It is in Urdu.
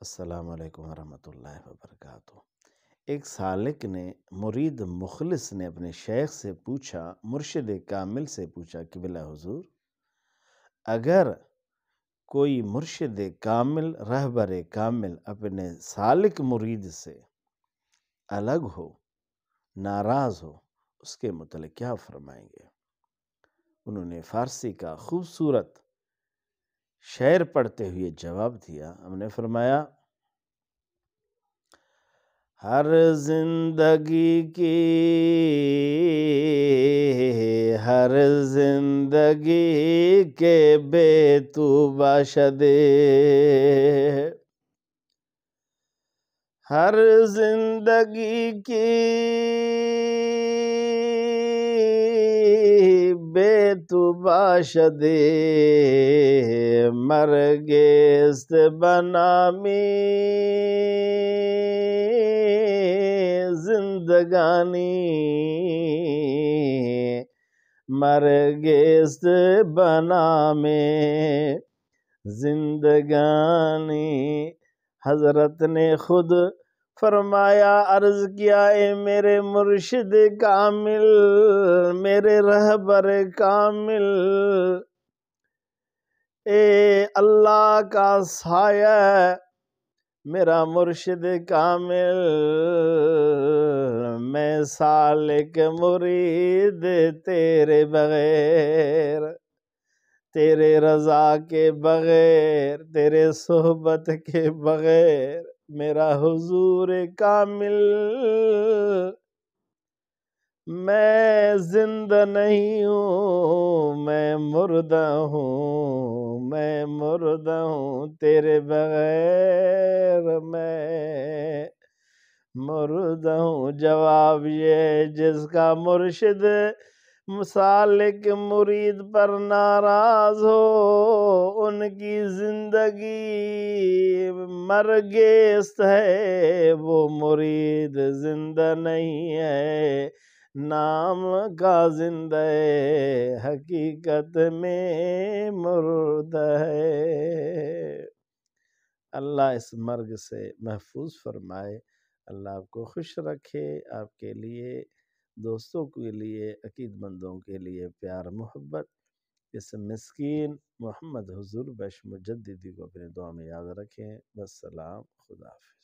السلام علیکم ورحمۃ اللہ وبرکاتہ۔ ایک سالک نے، مرید مخلص نے اپنے شیخ سے پوچھا، مرشد کامل سے پوچھا کہ بلا حضور، اگر کوئی مرشد کامل، رہبر کامل اپنے سالک مرید سے الگ ہو، ناراض ہو، اس کے متعلق کیا فرمائیں گے؟ انہوں نے فارسی کا خوبصورت شعر پڑھتے ہوئے جواب دیا۔ ہم نے فرمایا، ہر زندگی کے بے تو باشدے، ہر زندگی کی بے تو باشدے، مرگست بنامی زندگانی، مرگست بنامے زندگانی۔ حضرت نے خود فرمایا، عرض کیا، اے میرے مرشد کامل، میرے رہبر کامل، اے اللہ کا سایہ، میرا مرشد کامل، میں سالک مرید تیرے بغیر، تیرے رضا کے بغیر، تیرے صحبت کے بغیر میرا حضور کامل، میں زندہ نہیں ہوں، میں مردہ ہوں، میں مردہ ہوں، تیرے بغیر میں مردہ ہوں۔ جواب یہ، جس کا مرشد سالک مرید پر ناراض ہو، ان کی زندگی مرگست ہے، وہ مرید زندہ نہیں ہے، نام کا زندہ ہے، حقیقت میں مردہ ہے۔ اللہ اس مرگ سے محفوظ فرمائے، اللہ آپ کو خوش رکھے، آپ کے لیے، دوستوں کے لیے، عقید مندوں کے لیے پیار محبت۔ اس مسکین محمد حضور بخش مجددی کو اپنے دعا میں یاد رکھیں۔ والسلام، خدا حافظ۔